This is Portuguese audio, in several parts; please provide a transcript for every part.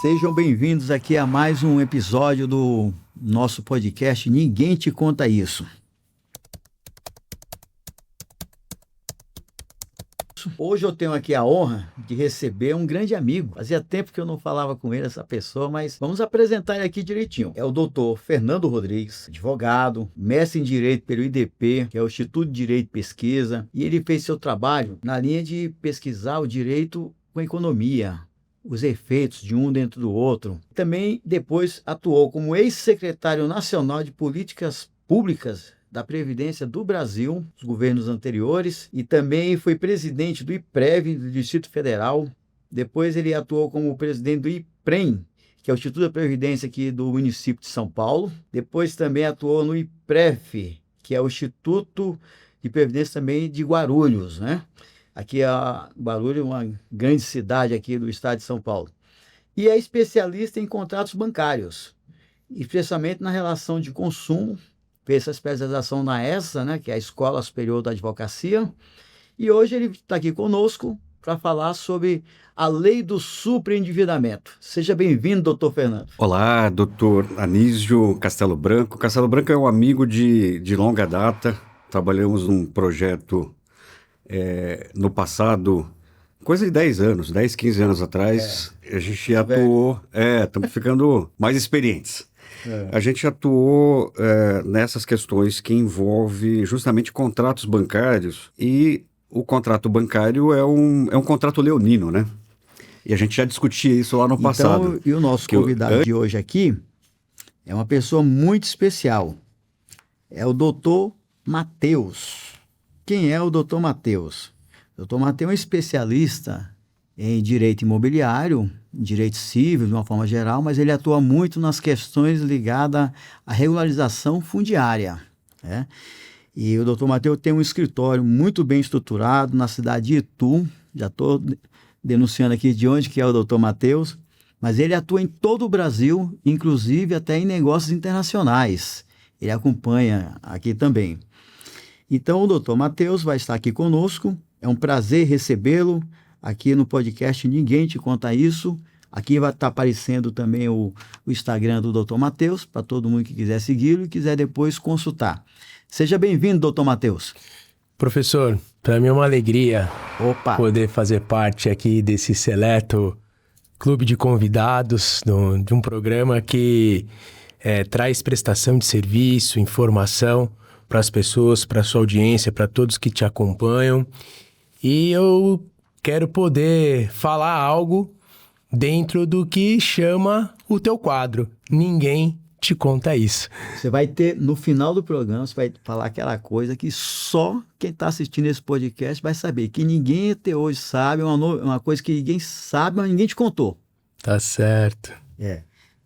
Sejam bem-vindos aqui a mais um episódio do nosso podcast Ninguém Te Conta Isso. Hoje eu tenho aqui a honra de receber um grande amigo. Fazia tempo que eu não falava com ele, essa pessoa, mas vamos apresentar ele aqui direitinho. É o doutor Fernando Rodrigues, advogado, mestre em Direito pelo IDP, que é o Instituto de Direito e Pesquisa, e ele fez seu trabalho na linha de pesquisar o direito com a economia, os efeitos de um dentro do outro. Também depois atuou como ex-secretário nacional de Políticas Públicas da Previdência do Brasil, os governos anteriores, e também foi presidente do IPREV, do Distrito Federal. Depois ele atuou como presidente do IPREM, que é o Instituto da Previdência aqui do município de São Paulo. Depois também atuou no IPREF, que é o Instituto de Previdência também de Guarulhos, né? Aqui Guarulhos é uma grande cidade aqui do estado de São Paulo. E é especialista em contratos bancários, especialmente na relação de consumo. Fez essa especialização na ESA, né, que é a Escola Superior da Advocacia. E hoje ele está aqui conosco para falar sobre a lei do superendividamento. Seja bem-vindo, doutor Fernando. Olá, doutor Anísio Castelo Branco. Castelo Branco é um amigo de longa data. Trabalhamos num projeto no passado, coisa de 10 anos, 10, 15 anos atrás. A gente atuou, estamos ficando mais experientes. A gente atuou nessas questões que envolvem justamente contratos bancários, e o contrato bancário é um contrato leonino, né? E a gente já discutia isso lá no passado. Então, e o nosso convidado de hoje aqui é uma pessoa muito especial. É o doutor Matheus. Quem é o doutor Matheus? O doutor Matheus é um especialista em direito imobiliário, em direito civil de uma forma geral, mas ele atua muito nas questões ligadas à regularização fundiária, né? E o doutor Matheus tem um escritório muito bem estruturado na cidade de Itu. Já estou denunciando aqui de onde que é o doutor Matheus, mas ele atua em todo o Brasil, inclusive até em negócios internacionais. Ele acompanha aqui também. Então, o doutor Matheus vai estar aqui conosco. É um prazer recebê-lo aqui no podcast Ninguém Te Conta Isso. Aqui vai estar aparecendo também o Instagram do doutor Matheus, para todo mundo que quiser segui-lo e quiser depois consultar. Seja bem-vindo, doutor Matheus. Professor, para mim é uma alegria poder fazer parte aqui desse seleto clube de convidados de um programa que traz prestação de serviço, informação para as pessoas, para a sua audiência, para todos que te acompanham. E eu quero poder falar algo dentro do que chama o teu quadro. Ninguém te conta isso. Você vai ter, no final do programa, você vai falar aquela coisa que só quem está assistindo esse podcast vai saber, que ninguém até hoje sabe, uma coisa que ninguém sabe, mas ninguém te contou. Tá certo.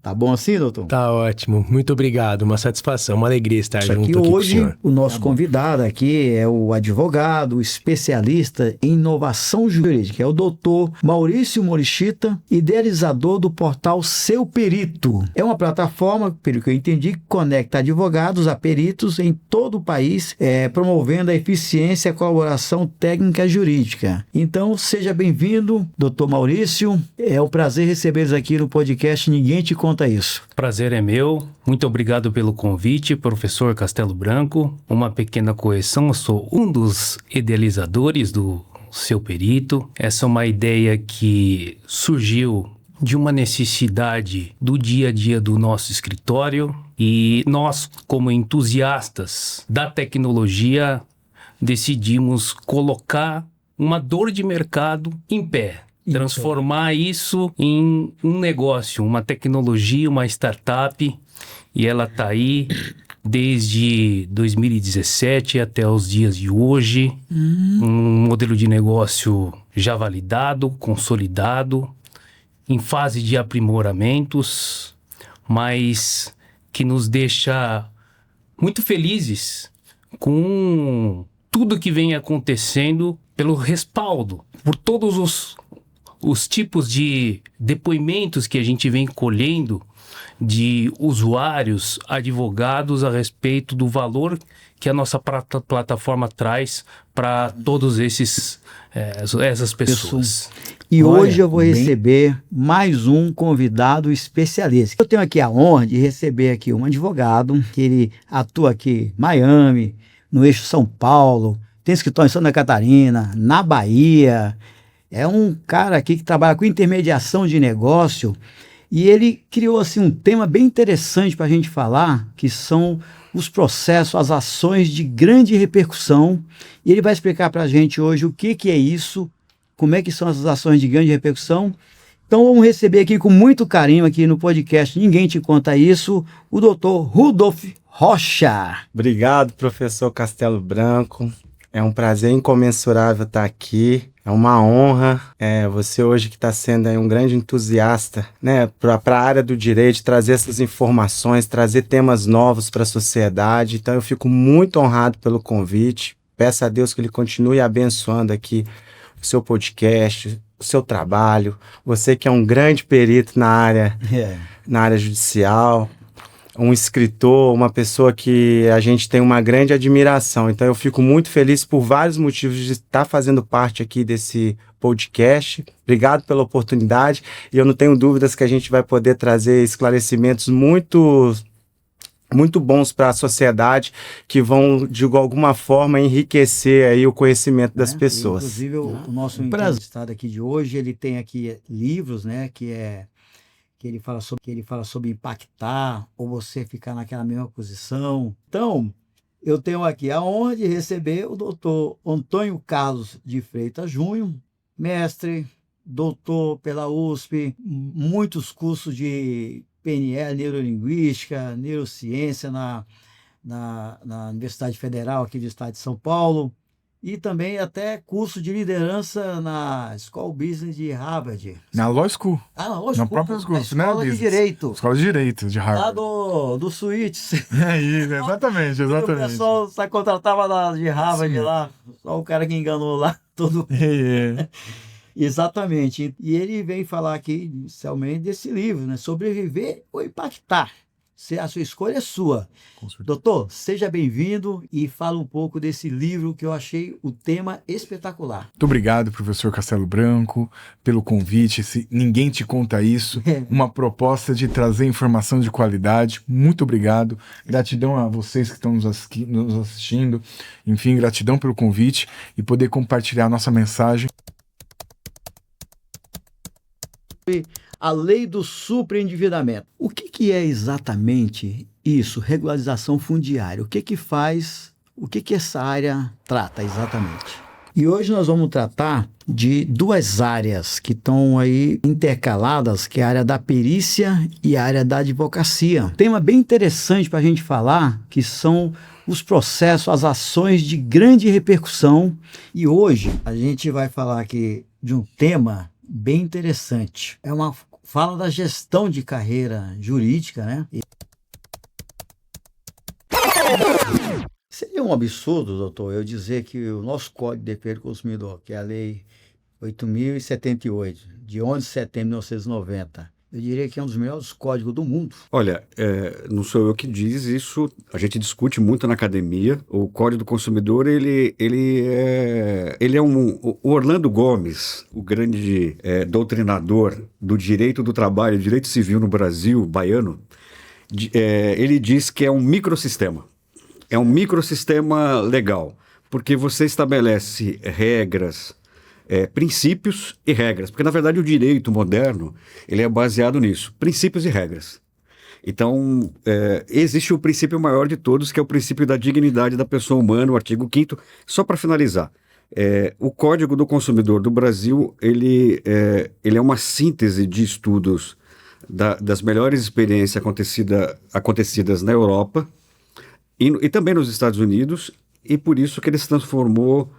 Tá bom assim, doutor? Tá ótimo. Muito obrigado. Uma satisfação, uma alegria estar junto aqui com o senhor. Hoje, o nosso convidado aqui é o advogado, especialista em inovação jurídica, é o doutor Maurício Morishita, idealizador do portal Seu Perito. É uma plataforma, pelo que eu entendi, que conecta advogados a peritos em todo o país, promovendo a eficiência e a colaboração técnica jurídica. Então, seja bem-vindo, doutor Maurício. É um prazer recebê-los aqui no podcast Ninguém Te Conta Isso. Prazer é meu. Muito obrigado pelo convite, professor Castelo Branco. Uma pequena correção, eu sou um dos idealizadores do Seu Perito. Essa é uma ideia que surgiu de uma necessidade do dia a dia do nosso escritório, e nós, como entusiastas da tecnologia, decidimos colocar uma dor de mercado em pé. Transformar isso em um negócio, uma tecnologia, uma startup, e ela está aí desde 2017 até os dias de hoje. Um modelo de negócio já validado, consolidado, em fase de aprimoramentos, mas que nos deixa muito felizes com tudo que vem acontecendo, pelo respaldo, por todos os tipos de depoimentos que a gente vem colhendo de usuários, advogados a respeito do valor que a nossa plataforma traz para todos essas pessoas. E hoje eu vou receber mais um convidado especialista. Eu tenho aqui a honra de receber aqui um advogado, que ele atua aqui em Miami, no eixo São Paulo, tem escritório em Santa Catarina, na Bahia. É um cara aqui que trabalha com intermediação de negócio e ele criou assim um tema bem interessante para a gente falar, que são os processos, as ações de grande repercussão. E ele vai explicar para a gente hoje o que é isso, como é que são essas ações de grande repercussão. Então vamos receber aqui com muito carinho aqui no podcast Ninguém Te Conta Isso, o Dr. Rudolf Rocha. Obrigado, professor Castelo Branco. É um prazer incomensurável estar aqui. É uma honra você hoje que está sendo aí um grande entusiasta, né, para a área do direito, trazer essas informações, trazer temas novos para a sociedade. Então eu fico muito honrado pelo convite. Peço a Deus que Ele continue abençoando aqui o seu podcast, o seu trabalho. Você que é um grande perito na área judicial, um escritor, uma pessoa que a gente tem uma grande admiração. Então eu fico muito feliz por vários motivos de estar fazendo parte aqui desse podcast. Obrigado pela oportunidade e eu não tenho dúvidas que a gente vai poder trazer esclarecimentos muito bons para a sociedade, que vão, de alguma forma, enriquecer aí o conhecimento das pessoas. Inclusive, o nosso entrevistado aqui de hoje, ele tem aqui livros, né, que ele fala sobre impactar ou você ficar naquela mesma posição. Então, eu tenho aqui a honra de receber o doutor Antônio Carlos de Freitas Júnior, mestre, doutor pela USP, muitos cursos de PNL, neurolinguística, neurociência na Universidade Federal aqui do estado de São Paulo, e também até curso de liderança na School Business de Harvard. Na Law School. Na Law School. Na própria School, Escola de Direito. Escola de Direito de Harvard. Lá do Suítes. É isso, exatamente. O pessoal só contratava de Harvard lá, só o cara que enganou lá. Todo. Exatamente. E ele vem falar aqui, inicialmente, desse livro, né? Sobreviver ou Impactar. A sua escolha é sua. Doutor, seja bem-vindo e fala um pouco desse livro que eu achei o tema espetacular. Muito obrigado, professor Castelo Branco, pelo convite. Ninguém Te Conta Isso. Uma proposta de trazer informação de qualidade. Muito obrigado. Gratidão a vocês que estão nos assistindo. Enfim, gratidão pelo convite e poder compartilhar a nossa mensagem. A lei do superendividamento. O que é exatamente isso? Regularização fundiária. O que faz? O que essa área trata exatamente? E hoje nós vamos tratar de duas áreas que estão aí intercaladas, que é a área da perícia e a área da advocacia. Tema bem interessante para a gente falar, que são os processos, as ações de grande repercussão. E hoje a gente vai falar aqui de um tema bem interessante. Fala da gestão de carreira jurídica, né? Seria um absurdo, doutor, eu dizer que o nosso Código de Defesa do Consumidor, que é a Lei 8.078, de 11 de setembro de 1990, eu diria que é um dos melhores códigos do mundo. Olha, não sou eu que diz isso, a gente discute muito na academia. O Código do Consumidor, ele é o Orlando Gomes, o grande doutrinador do direito do trabalho, direito civil no Brasil, baiano, ele diz que é um microsistema. É um microsistema legal, porque você estabelece regras, princípios e regras, porque na verdade o direito moderno ele é baseado nisso, princípios e regras. Então existe o princípio maior de todos, que é o princípio da dignidade da pessoa humana, o artigo 5º. Só para finalizar, o Código do Consumidor do Brasil ele é uma síntese de estudos das melhores experiências acontecidas na Europa e também nos Estados Unidos, e por isso que ele se transformou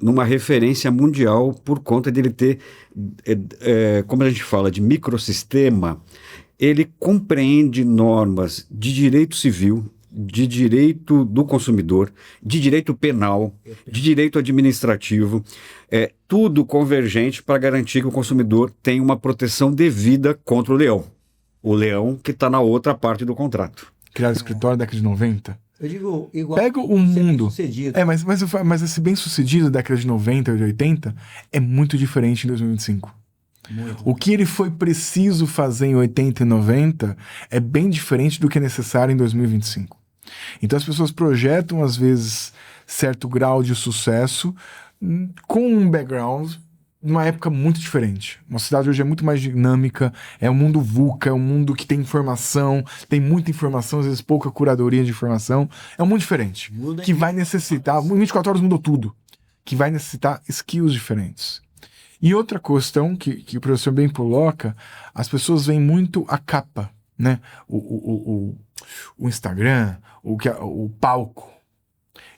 numa referência mundial, por conta de ele ter, como a gente fala, de microsistema. Ele compreende normas de direito civil, de direito do consumidor, de direito penal, de direito administrativo, tudo convergente para garantir que o consumidor tenha uma proteção devida contra o leão. o leão que está na outra parte do contrato. Criar escritório da década de 90. Eu digo igual. Pega o mundo. Sucedido. Mas esse bem-sucedido da década de 90 e de 80 é muito diferente em 2025. O que ele foi preciso fazer em 80 e 90 é bem diferente do que é necessário em 2025. Então as pessoas projetam, às vezes, certo grau de sucesso com um background numa época muito diferente. Uma cidade hoje é muito mais dinâmica, é um mundo VUCA, é um mundo que tem informação, tem muita informação, às vezes pouca curadoria de informação. É um mundo diferente, que vai necessitar... 24 horas mudou tudo. Que vai necessitar skills diferentes. E outra questão que o professor bem coloca, as pessoas veem muito a capa, né? O Instagram, o palco,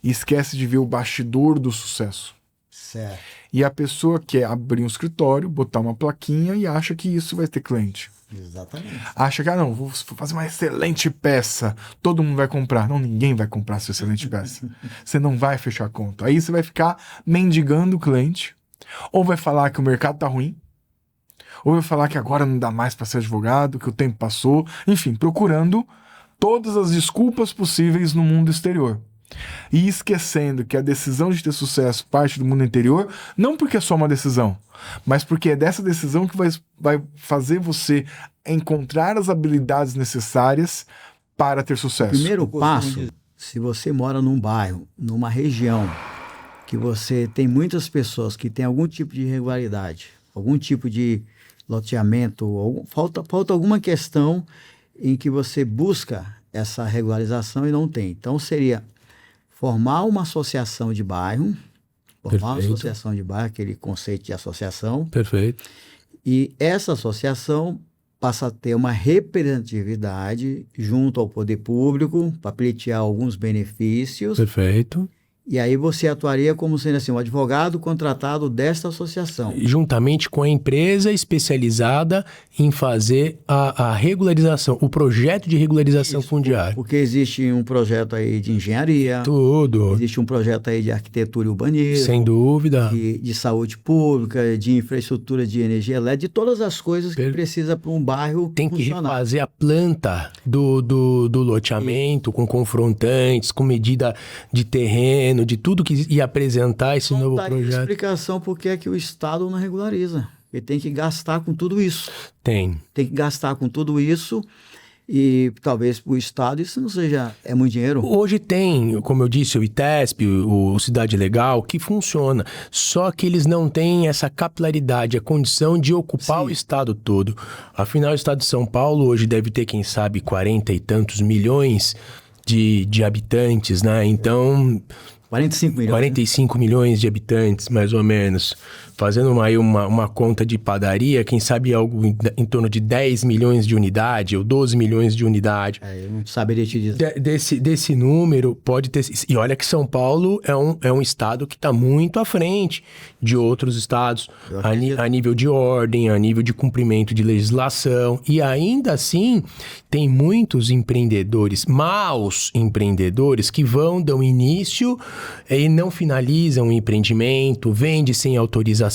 e esquece de ver o bastidor do sucesso. Certo. E a pessoa quer abrir um escritório, botar uma plaquinha e acha que isso vai ter cliente. Exatamente. Acha que, não, vou fazer uma excelente peça, todo mundo vai comprar. Não, ninguém vai comprar sua excelente peça. Você não vai fechar a conta. Aí você vai ficar mendigando o cliente, ou vai falar que o mercado tá ruim, ou vai falar que agora não dá mais para ser advogado, que o tempo passou, enfim, procurando todas as desculpas possíveis no mundo exterior. E esquecendo que a decisão de ter sucesso parte do mundo interior, não porque é só uma decisão, mas porque é dessa decisão que vai fazer você encontrar as habilidades necessárias para ter sucesso. O primeiro passo, se você mora num bairro, numa região, que você tem muitas pessoas que têm algum tipo de irregularidade, algum tipo de loteamento, falta alguma questão em que você busca essa regularização e não tem. Então, seria formar uma associação de bairro, aquele conceito de associação. Perfeito. E essa associação passa a ter uma representatividade junto ao poder público para pleitear alguns benefícios. Perfeito. E aí você atuaria como sendo assim, um advogado contratado desta associação. Juntamente com a empresa especializada em fazer a regularização, o projeto de regularização fundiária. Porque existe um projeto aí de engenharia. Tudo. Existe um projeto aí de arquitetura e urbanismo. Sem dúvida. De saúde pública, de infraestrutura de energia elétrica, de todas as coisas que precisa para um bairro Tem funcionar. que refazer a planta do loteamento, com confrontantes, com medida de terreno, de tudo que ia apresentar esse novo projeto. Não explicação por que é que o Estado não regulariza. Ele tem que gastar com tudo isso. Tem que gastar com tudo isso e talvez para o Estado isso não seja... É muito dinheiro? Hoje tem, como eu disse, o ITESP, o Cidade Legal, que funciona. Só que eles não têm essa capilaridade, a condição de ocupar o Estado todo. Afinal, o Estado de São Paulo hoje deve ter, quem sabe, 40 e tantos milhões de habitantes, né? Então... 45 milhões. 45 milhões de habitantes, mais ou menos. Fazendo aí uma conta de padaria, quem sabe algo em torno de 10 milhões de unidade ou 12 milhões de unidade. Eu não saberia te dizer. Desse número, pode ter... E olha que São Paulo é um estado que está muito à frente de outros estados, a nível de ordem, a nível de cumprimento de legislação. E ainda assim, tem muitos empreendedores, maus empreendedores, que dão início e não finalizam o empreendimento, vende sem autorização.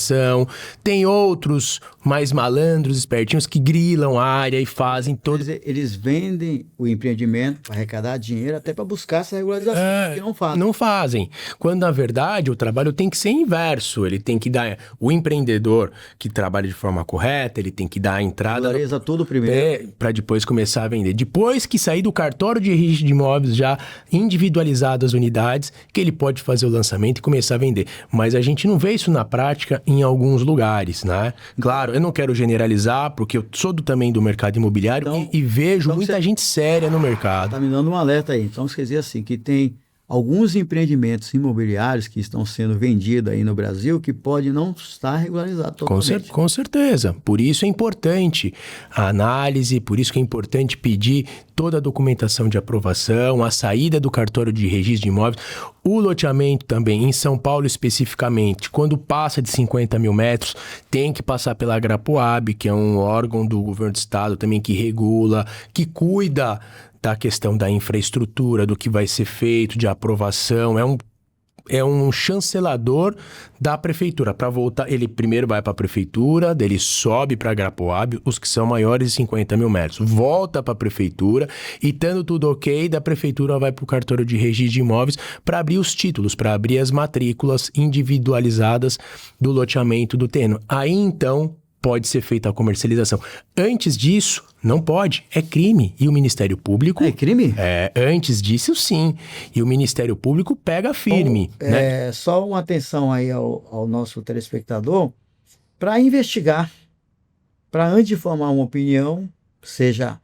Tem outros mais malandros, espertinhos, que grilam a área e fazem todo... Eles vendem o empreendimento para arrecadar dinheiro até para buscar essa regularização, que não fazem. Não fazem. Quando, na verdade, o trabalho tem que ser inverso. Ele tem que dar... O empreendedor que trabalha de forma correta, ele tem que dar a entrada... Regulariza tudo primeiro. Para depois começar a vender. Depois que sair do cartório de registro de imóveis já individualizado as unidades, que ele pode fazer o lançamento e começar a vender. Mas a gente não vê isso na prática em alguns lugares, né? Claro, eu não quero generalizar, porque eu sou também do mercado imobiliário, então, e vejo muita gente séria no mercado. Tá me dando um alerta aí. Então, quer dizer assim, que tem alguns empreendimentos imobiliários que estão sendo vendidos aí no Brasil que pode não estar regularizado totalmente. Com certeza. Por isso é importante a análise, por isso que é importante pedir toda a documentação de aprovação, a saída do cartório de registro de imóveis, o loteamento também, em São Paulo especificamente, quando passa de 50 mil metros, tem que passar pela Agrapoab, que é um órgão do governo do estado também que regula, que cuida da questão da infraestrutura, do que vai ser feito, de aprovação. é um chancelador da prefeitura. Para voltar, ele primeiro vai para a prefeitura, daí ele sobe para a Grapoab, os que são maiores de 50 mil metros. Volta para a prefeitura e, estando tudo ok, da prefeitura vai para o cartório de registro de imóveis para abrir os títulos, para abrir as matrículas individualizadas do loteamento do terreno. Aí, então, pode ser feita a comercialização. Antes disso, não pode. É crime. E o Ministério Público... É crime? Antes disso, sim. E o Ministério Público pega firme. Né? Só uma atenção aí ao nosso telespectador, para investigar, para antes de formar uma opinião, seja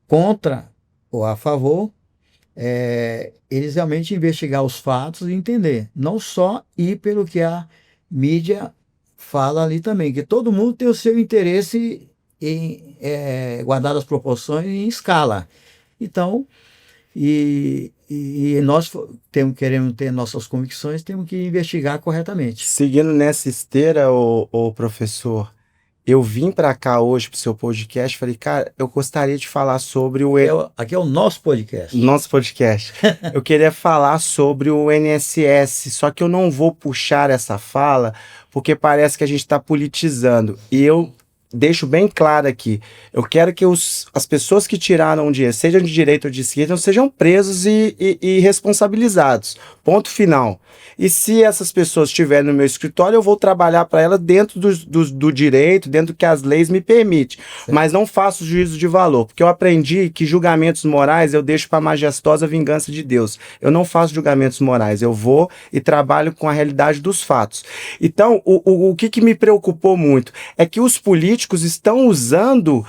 contra ou a favor, eles realmente investigar os fatos e entender. Não só ir pelo que a mídia fala ali também, que todo mundo tem o seu interesse em guardar as proporções em escala. Então, e nós queremos ter nossas convicções, temos que investigar corretamente. Seguindo nessa esteira, o professor, eu vim para cá hoje para o seu podcast, falei, cara, eu gostaria de falar sobre o... Aqui é o nosso podcast. Nosso podcast. Eu queria falar sobre o INSS, só que eu não vou puxar essa fala, porque parece que a gente está politizando. E eu deixo bem claro aqui, eu quero que as pessoas que tiraram o dinheiro, sejam de direita ou de esquerda, sejam presos e responsabilizados. Ponto final. E se essas pessoas estiverem no meu escritório, eu vou trabalhar para elas dentro do direito, dentro do que as leis me permitem. Certo. Mas não faço juízo de valor, porque eu aprendi que julgamentos morais eu deixo para a majestosa vingança de Deus. Eu não faço julgamentos morais, eu vou e trabalho com a realidade dos fatos. Então, o que me preocupou muito é que os políticos estão usando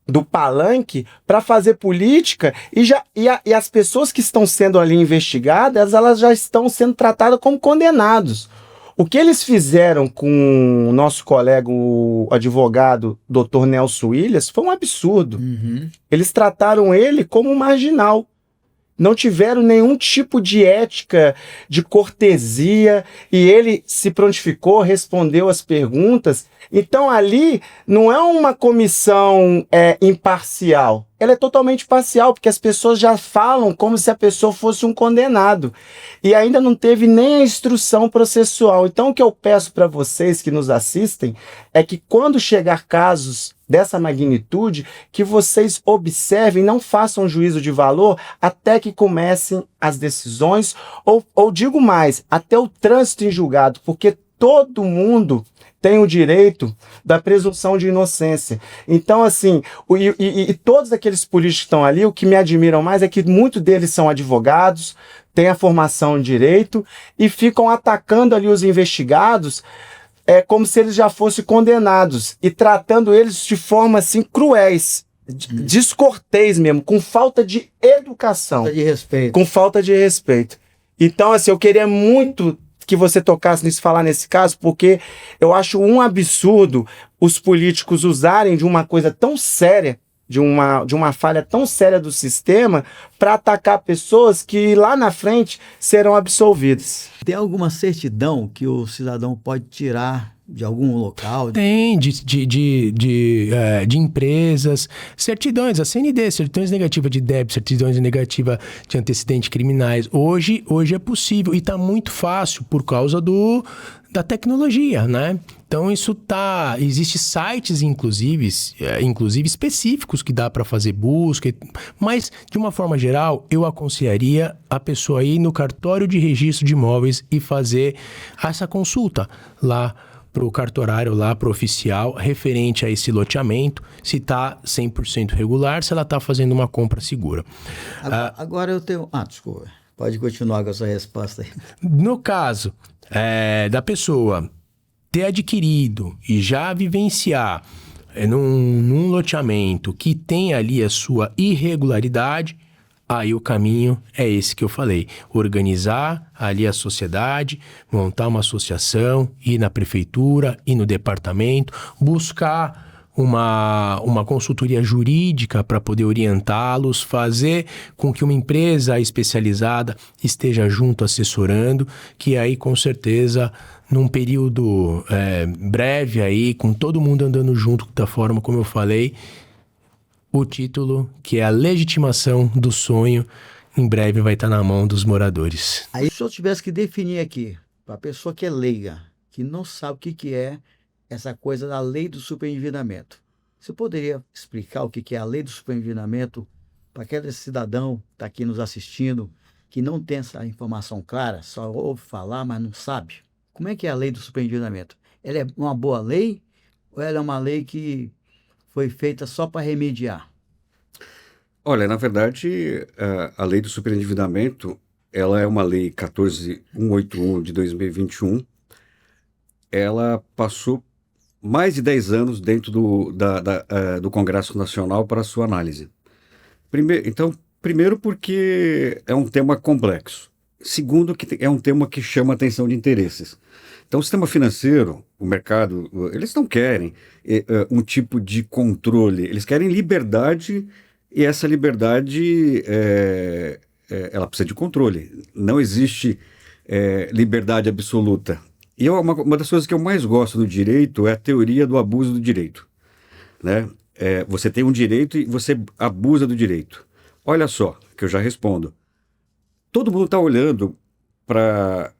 do palanque para fazer política e as pessoas que estão sendo ali investigadas, elas já estão sendo tratadas como condenados. O que eles fizeram com o nosso colega, o advogado Dr. Nelson Williams, foi um absurdo. Uhum. Eles trataram ele como um marginal. Não tiveram nenhum tipo de ética, de cortesia, e ele se prontificou, respondeu as perguntas. Então ali não é uma comissão imparcial, ela é totalmente parcial, porque as pessoas já falam como se a pessoa fosse um condenado. E ainda não teve nem a instrução processual. Então o que eu peço para vocês que nos assistem é que quando chegar casos dessa magnitude, que vocês observem, não façam juízo de valor até que comecem as decisões, ou digo mais, até o trânsito em julgado, porque todo mundo tem o direito da presunção de inocência. Então, assim, e todos aqueles políticos que estão ali, o que me admiram mais é que muitos deles são advogados, têm a formação em direito e ficam atacando ali os investigados como se eles já fossem condenados e tratando eles de forma assim cruéis, descortês mesmo, com falta de educação, falta de respeito. Com falta de respeito. Então, assim, eu queria muito que você tocasse nisso, falar nesse caso, porque eu acho um absurdo os políticos usarem de uma coisa tão séria, de uma falha tão séria do sistema, para atacar pessoas que lá na frente serão absolvidas. Tem alguma certidão que o cidadão pode tirar de algum local? Tem, de empresas, certidões, a CND, certidões negativas de débito, certidões negativas de antecedentes criminais. Hoje é possível e está muito fácil por causa da tecnologia, né? Então existe sites inclusive específicos que dá para fazer busca, mas de uma forma geral eu aconselharia a pessoa ir no cartório de registro de imóveis e fazer essa consulta lá para o cartorário, lá para o oficial, referente a esse loteamento, se está 100% regular, se ela está fazendo uma compra segura. Agora eu tenho... desculpa. Pode continuar com a sua resposta aí. No caso da pessoa ter adquirido e já vivenciar num loteamento que tem ali a sua irregularidade, aí o caminho é esse que eu falei. Organizar ali a sociedade, montar uma associação, ir na prefeitura, ir no departamento, buscar uma consultoria jurídica para poder orientá-los, fazer com que uma empresa especializada esteja junto assessorando, que aí com certeza num período breve aí, com todo mundo andando junto da forma como eu falei, o título, que é a legitimação do sonho, em breve vai estar na mão dos moradores. Aí, se eu tivesse que definir aqui, para a pessoa que é leiga, que não sabe o que é essa coisa da lei do superendividamento, você poderia explicar o que é a lei do superendividamento para aquele cidadão que está aqui nos assistindo, que não tem essa informação clara, só ouve falar, mas não sabe? Como é que é a lei do superendividamento? Ela é uma boa lei ou ela é uma lei que foi feita só para remediar? Olha, na verdade, a lei do superendividamento, ela é uma lei 14.181 de 2021. Ela passou mais de 10 anos dentro do Congresso Nacional para sua análise. Primeiro porque é um tema complexo. Segundo, que é um tema que chama atenção de interesses. Então, o sistema financeiro, o mercado, eles não querem um tipo de controle, eles querem liberdade, e essa liberdade, ela precisa de controle. Não existe liberdade absoluta. E uma das coisas que eu mais gosto do direito é a teoria do abuso do direito, né? Você tem um direito e você abusa do direito. Olha só, que eu já respondo. Todo mundo está olhando para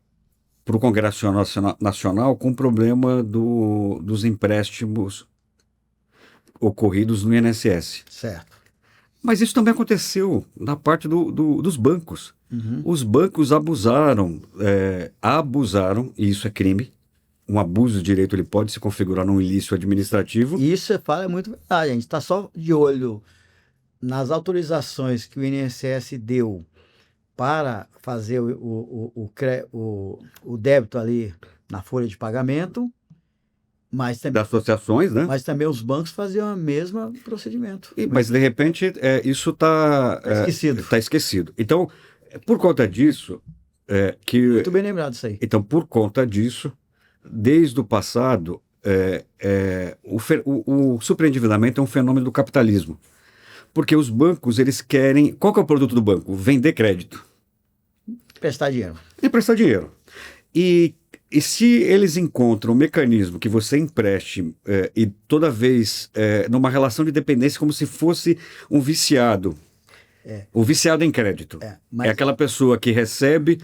o Congresso Nacional com o problema dos empréstimos ocorridos no INSS. Certo. Mas isso também aconteceu na parte dos bancos. Uhum. Os bancos abusaram, e isso é crime. Um abuso de direito ele pode se configurar num ilícito administrativo. E isso você fala é muito verdade. A gente está só de olho nas autorizações que o INSS deu para fazer o débito ali na folha de pagamento, mas também, das associações, né? mas também os bancos faziam o mesmo procedimento. Mas de repente isso está esquecido. Tá esquecido. Então, por conta disso, Muito bem lembrado isso aí. Então, por conta disso, desde o passado, o superendividamento é um fenômeno do capitalismo. Porque os bancos, eles querem... Qual que é o produto do banco? Vender crédito. Prestar dinheiro. E prestar dinheiro. E se eles encontram um mecanismo que você empreste e toda vez numa relação de dependência como se fosse um viciado, o viciado em crédito, é aquela pessoa que recebe,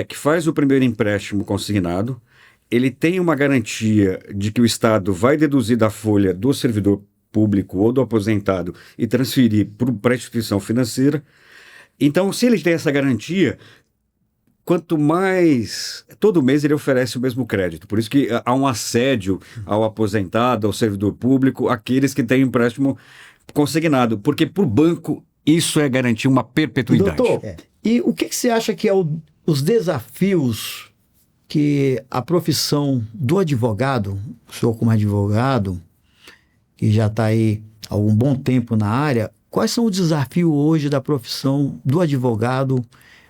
que faz o primeiro empréstimo consignado, ele tem uma garantia de que o Estado vai deduzir da folha do servidor público ou do aposentado e transferir para a instituição financeira. Então, se ele tem essa garantia, quanto mais... Todo mês ele oferece o mesmo crédito. Por isso que há um assédio ao aposentado, ao servidor público, aqueles que têm empréstimo consignado. Porque para o banco isso é garantir uma perpetuidade. Doutor, e o que você acha que é os desafios que a profissão do advogado, o senhor como advogado, que já está aí há algum bom tempo na área, quais são os desafios hoje da profissão do advogado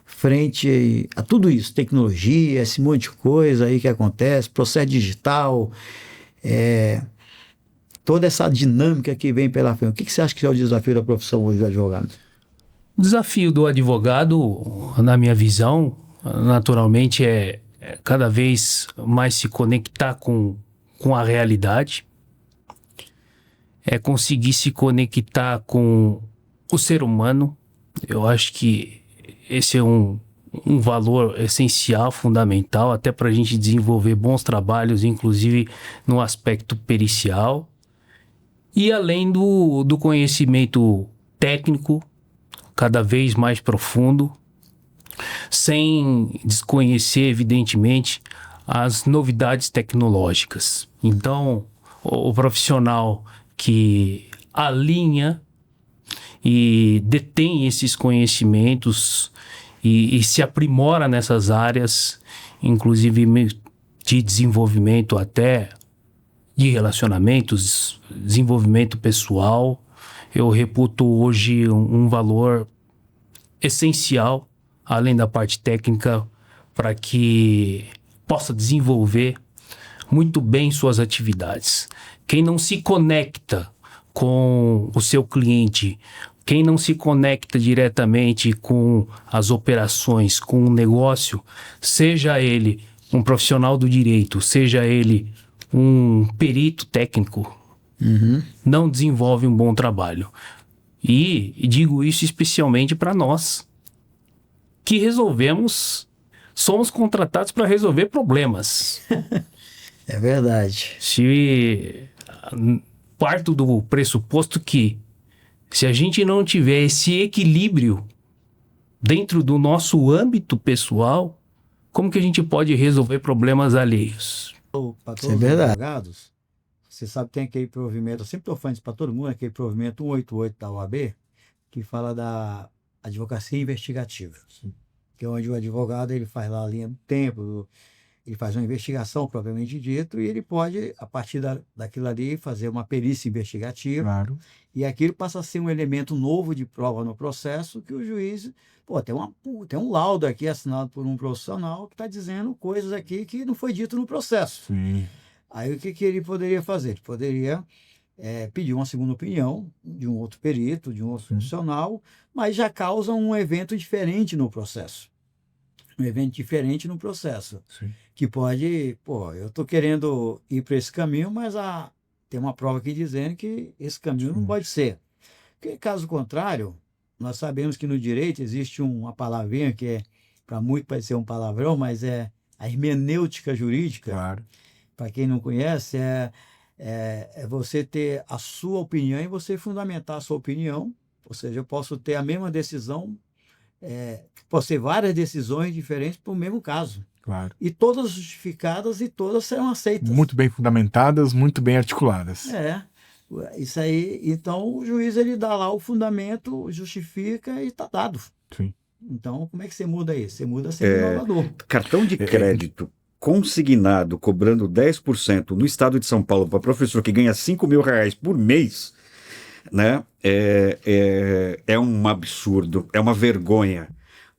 frente a tudo isso, tecnologia, esse monte de coisa aí que acontece, processo digital, toda essa dinâmica que vem pela frente. O que você acha que é o desafio da profissão hoje do advogado? O desafio do advogado, na minha visão, naturalmente é cada vez mais se conectar com a realidade, é conseguir se conectar com o ser humano. Eu acho que esse é um valor essencial, fundamental, até para a gente desenvolver bons trabalhos, inclusive no aspecto pericial. E além do conhecimento técnico, cada vez mais profundo, sem desconhecer, evidentemente, as novidades tecnológicas. Então, o profissional que alinha e detém esses conhecimentos e se aprimora nessas áreas, inclusive de desenvolvimento até de relacionamentos, desenvolvimento pessoal, eu reputo hoje um valor essencial, além da parte técnica, para que possa desenvolver muito bem suas atividades. Quem não se conecta com o seu cliente, quem não se conecta diretamente com as operações, com o negócio, seja ele um profissional do direito, seja ele um perito técnico, não desenvolve um bom trabalho. E digo isso especialmente para nós, que somos contratados para resolver problemas. É verdade. Se parto do pressuposto que se a gente não tiver esse equilíbrio dentro do nosso âmbito pessoal, como que a gente pode resolver problemas alheios? Para todos os advogados, você sabe que tem aquele provimento, eu sempre estou falando isso para todo mundo, aquele provimento 188 da OAB, que fala da advocacia investigativa. Sim. Que é onde o advogado ele faz lá a linha do tempo, ele faz uma investigação propriamente dito e ele pode, a partir daquilo ali, fazer uma perícia investigativa. Claro. E aquilo passa a ser um elemento novo de prova no processo que o juiz... tem um laudo aqui assinado por um profissional que está dizendo coisas aqui que não foi dito no processo. Sim. Aí o que ele poderia fazer? Ele poderia pedir uma segunda opinião de um outro perito, de um outro profissional, mas já causa um evento diferente no processo. Um evento diferente no processo. Sim. Que pode, eu estou querendo ir para esse caminho, mas tem uma prova aqui dizendo que esse caminho não pode ser. Porque, caso contrário, nós sabemos que no direito existe uma palavrinha que para muito pode ser um palavrão, mas é a hermenêutica jurídica. Claro. Para quem não conhece, é você ter a sua opinião e você fundamentar a sua opinião. Ou seja, eu posso ter a mesma decisão, posso ter várias decisões diferentes para o mesmo caso. Claro. E todas justificadas e todas serão aceitas. Muito bem fundamentadas, muito bem articuladas. Isso aí, então o juiz ele dá lá o fundamento, justifica e está dado. Sim. Então, como é que você muda isso? Você muda sendo inovador. Cartão de crédito consignado, cobrando 10% no estado de São Paulo para professor que ganha R$5.000 por mês, né? É um absurdo, é uma vergonha.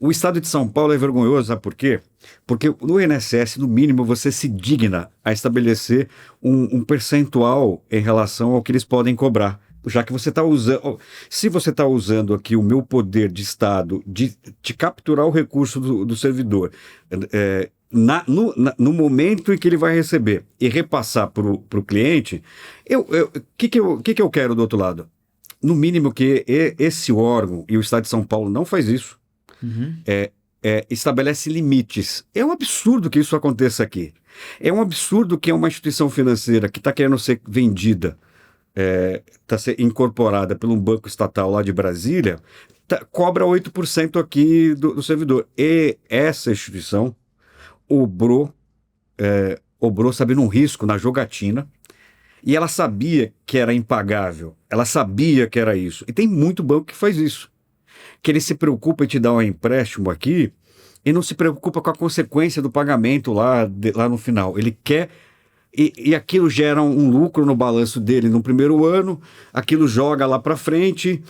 O estado de São Paulo é vergonhoso, sabe por quê? Porque no INSS, no mínimo, você se digna a estabelecer um percentual em relação ao que eles podem cobrar. Já que você está usando... Se você está usando aqui o meu poder de Estado de capturar o recurso do servidor no momento em que ele vai receber e repassar para o cliente, o que eu quero do outro lado? No mínimo que esse órgão, e o Estado de São Paulo não faz isso, estabelece limites. É um absurdo que isso aconteça aqui. É um absurdo que uma instituição financeira que está querendo ser vendida, está sendo incorporada por um banco estatal lá de Brasília, cobra 8% aqui do servidor. E essa instituição obrou, sabendo um risco na jogatina, e ela sabia que era impagável, ela sabia que era isso. E tem muito banco que faz isso. Que ele se preocupa em te dar um empréstimo aqui e não se preocupa com a consequência do pagamento lá no final. Ele quer... E aquilo gera um lucro no balanço dele no primeiro ano, aquilo joga lá para frente.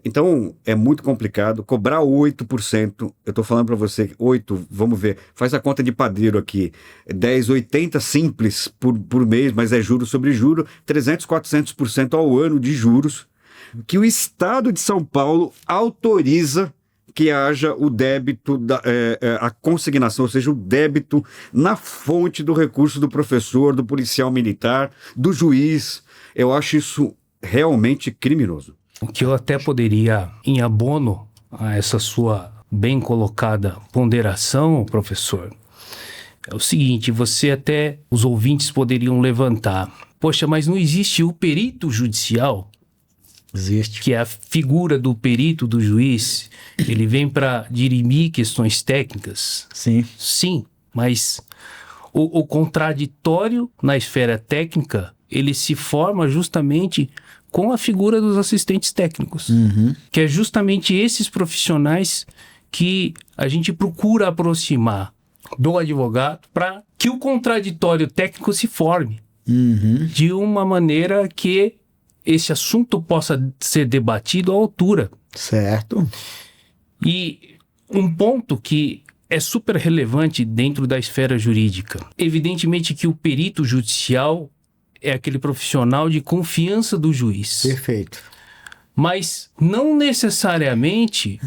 Então, é muito complicado. Cobrar 8%, eu estou falando para você, 8%, vamos ver, faz a conta de padeiro aqui, 10,80 simples por mês, mas é juros sobre juros, 300%, 400% ao ano de juros, que o Estado de São Paulo autoriza que haja o débito, a consignação, ou seja, o débito na fonte do recurso do professor, do policial militar, do juiz. Eu acho isso realmente criminoso. O que eu até poderia, em abono a essa sua bem colocada ponderação, professor, é o seguinte, os ouvintes poderiam levantar. Poxa, mas não existe o perito judicial? Existe. Que é a figura do perito, do juiz, ele vem para dirimir questões técnicas. Sim. Sim, mas o contraditório na esfera técnica, ele se forma justamente com a figura dos assistentes técnicos. Uhum. Que é justamente esses profissionais que a gente procura aproximar do advogado para que o contraditório técnico se forme. Uhum. De uma maneira que esse assunto possa ser debatido à altura. Certo. E um ponto que é super relevante dentro da esfera jurídica. Evidentemente que o perito judicial é aquele profissional de confiança do juiz. Perfeito. Mas não necessariamente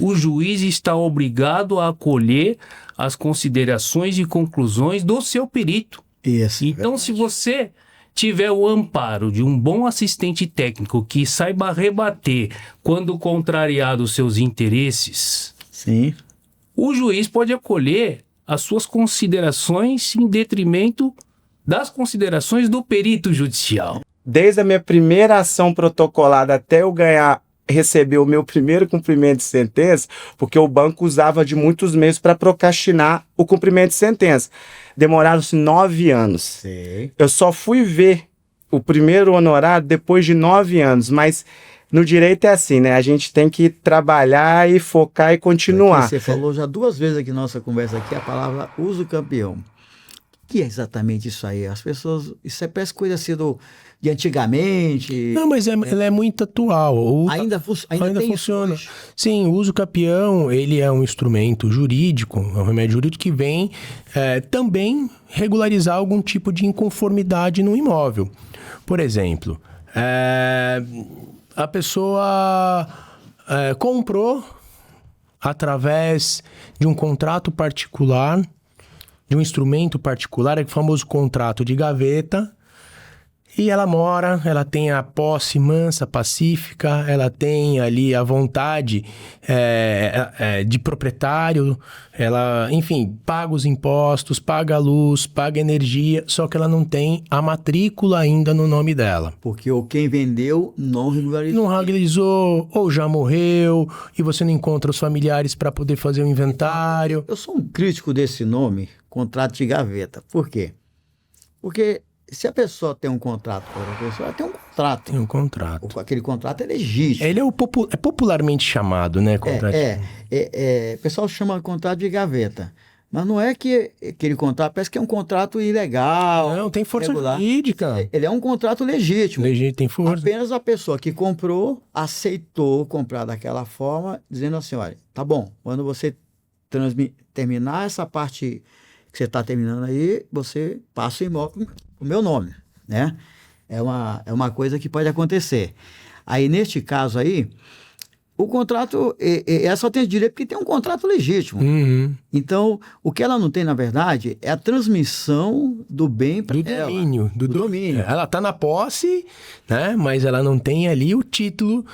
o juiz está obrigado a acolher as considerações e conclusões do seu perito. Isso. Então, se você tiver o amparo de um bom assistente técnico que saiba rebater quando contrariado os seus interesses, sim, o juiz pode acolher as suas considerações em detrimento das considerações do perito judicial. Desde a minha primeira ação protocolada até eu receber o meu primeiro cumprimento de sentença, porque o banco usava de muitos meios para procrastinar o cumprimento de sentença. Demoraram-se 9 anos. Sei. Eu só fui ver o primeiro honorário depois de 9 anos, mas no direito é assim, né? A gente tem que trabalhar e focar e continuar. Você falou já 2 vezes aqui na nossa conversa aqui a palavra uso campeão. O que é exatamente isso aí? As pessoas... Isso parece coisa assim de antigamente. Não, mas ela é muito atual. Ainda funciona. Sim, o uso capião, ele é um instrumento jurídico, é um remédio jurídico que vem também regularizar algum tipo de inconformidade no imóvel. Por exemplo, a pessoa comprou através de um contrato particular, de um instrumento particular, é o famoso contrato de gaveta, e ela mora, ela tem a posse mansa, pacífica, ela tem ali a vontade de proprietário, ela, enfim, paga os impostos, paga a luz, paga a energia, só que ela não tem a matrícula ainda no nome dela. Porque quem vendeu não regularizou. Não regularizou, ou já morreu, e você não encontra os familiares para poder fazer o inventário. Eu sou um crítico desse nome, contrato de gaveta. Por quê? Porque se a pessoa tem um contrato com outra pessoa, ela tem um contrato. Tem um contrato. Aquele contrato é legítimo. Ele é popularmente chamado, né? Contrato. O pessoal chama de contrato de gaveta. Mas não é que aquele contrato parece que é um contrato ilegal. Não, tem força regular. jurídica. Ele é um contrato legítimo. Legítimo, tem força. Apenas a pessoa que comprou aceitou comprar daquela forma, dizendo assim, olha, tá bom, quando você terminar essa parte que você está terminando aí, você passa o imóvel com o meu nome, né? É uma coisa que pode acontecer. Aí, neste caso aí, o contrato, ela só tem direito porque tem um contrato legítimo. Uhum. Então, o que ela não tem, na verdade, é a transmissão do bem para ela. Do domínio. Ela está na posse, né? Mas ela não tem ali o título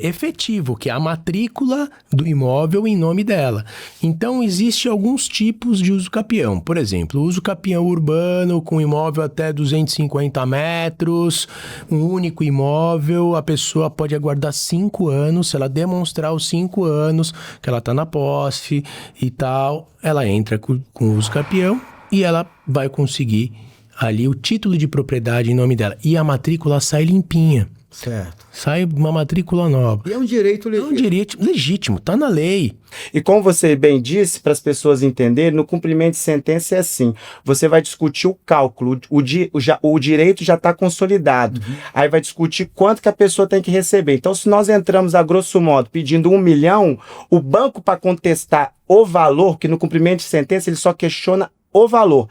efetivo, que é a matrícula do imóvel em nome dela. Então, existe alguns tipos de uso capião. Por exemplo, o uso capião urbano com imóvel até 250 metros, um único imóvel, a pessoa pode aguardar 5 anos, se ela demonstrar os 5 anos que ela está na posse e tal, ela entra com o uso capião e ela vai conseguir ali o título de propriedade em nome dela. E a matrícula sai limpinha. Certo. Sai uma matrícula nova. E é um direito legítimo. É um direito legítimo, tá na lei. E como você bem disse, para as pessoas entenderem, no cumprimento de sentença é assim, você vai discutir o cálculo, o direito já está consolidado, aí vai discutir quanto que a pessoa tem que receber. Então, se nós entramos a grosso modo pedindo 1 milhão, o banco, para contestar o valor, que no cumprimento de sentença ele só questiona o valor.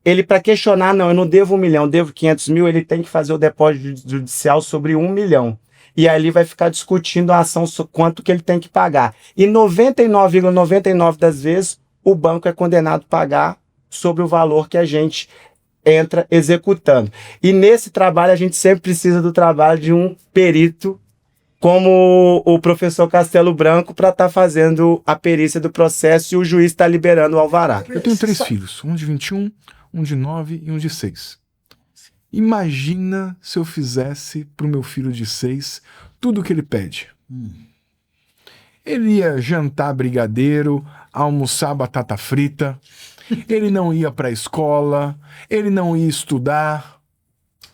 Ele, para questionar, não, eu não devo 1 milhão, eu devo 500 mil, ele tem que fazer o depósito judicial sobre 1 milhão. E ali vai ficar discutindo a ação, quanto que ele tem que pagar. E 99,99 das vezes, o banco é condenado a pagar sobre o valor que a gente entra executando. E nesse trabalho, a gente sempre precisa do trabalho de um perito, como o professor Castelo Branco, para estar fazendo a perícia do processo e o juiz está liberando o alvará. Eu tenho 3 filhos, um de 21, um de 9 e um de 6. Imagina se eu fizesse pro meu filho de 6 tudo o que ele pede. Ele ia jantar brigadeiro, almoçar batata frita, ele não ia para a escola, ele não ia estudar.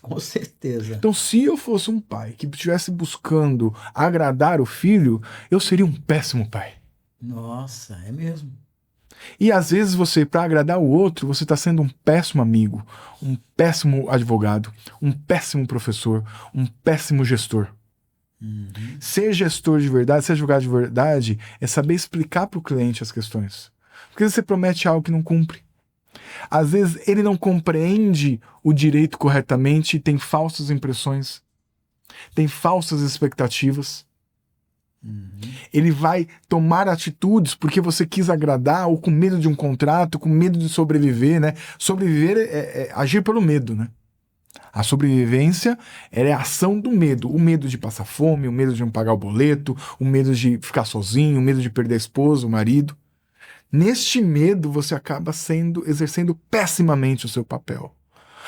Com certeza. Então, se eu fosse um pai que estivesse buscando agradar o filho, eu seria um péssimo pai. Nossa, é mesmo. E às vezes você, para agradar o outro, você está sendo um péssimo amigo, um péssimo advogado, um péssimo professor, um péssimo gestor. Ser gestor de verdade, ser advogado de verdade, é saber explicar para o cliente as questões. Porque você promete algo que não cumpre. Às vezes ele não compreende o direito corretamente e tem falsas impressões, tem falsas expectativas. Ele vai tomar atitudes porque você quis agradar ou com medo de um contrato, com medo de sobreviver, né? Sobreviver é agir pelo medo, né? A sobrevivência é a ação do medo. O medo de passar fome, o medo de não pagar o boleto, o medo de ficar sozinho, o medo de perder a esposa, o marido. Neste medo, você acaba exercendo pessimamente o seu papel.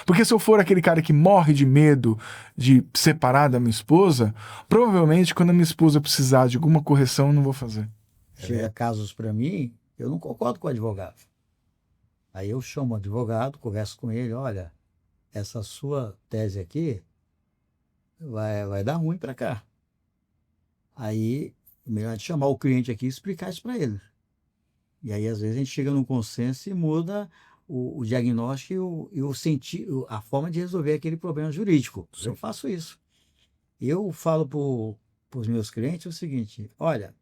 Porque se eu for aquele cara que morre de medo de separar da minha esposa, provavelmente quando a minha esposa precisar de alguma correção, eu não vou fazer. Chega casos para mim, eu não concordo com o advogado. Aí eu chamo o advogado, converso com ele, olha, essa sua tese aqui vai dar ruim para cá. Aí, melhor de chamar o cliente aqui e explicar isso para ele. E aí, às vezes, a gente chega num consenso e muda o diagnóstico e a forma de resolver aquele problema jurídico. Sim. Eu faço isso. Eu falo para os meus clientes o seguinte, olha,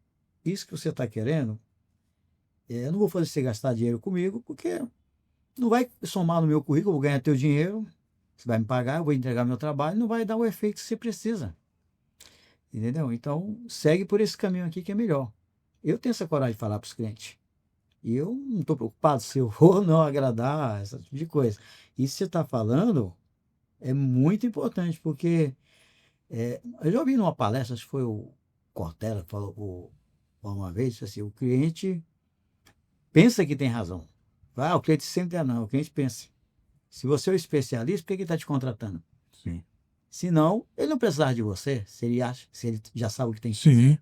isso que você está querendo, eu não vou fazer você gastar dinheiro comigo, porque não vai somar no meu currículo, eu vou ganhar teu dinheiro, você vai me pagar, eu vou entregar meu trabalho, não vai dar o efeito que você precisa. Entendeu? Então, segue por esse caminho aqui que é melhor. Eu tenho essa coragem de falar para os clientes. E eu não estou preocupado se eu vou ou não agradar, esse tipo de coisa. Isso que você está falando é muito importante, porque eu já ouvi numa palestra, acho que foi o Cortella que falou uma vez, assim, o cliente pensa que tem razão. O cliente sempre tem não, o cliente pensa. Se você é o especialista, por que ele está te contratando? Sim. Se não, ele não precisava de você, se ele já sabe o que tem que fazer. Sim.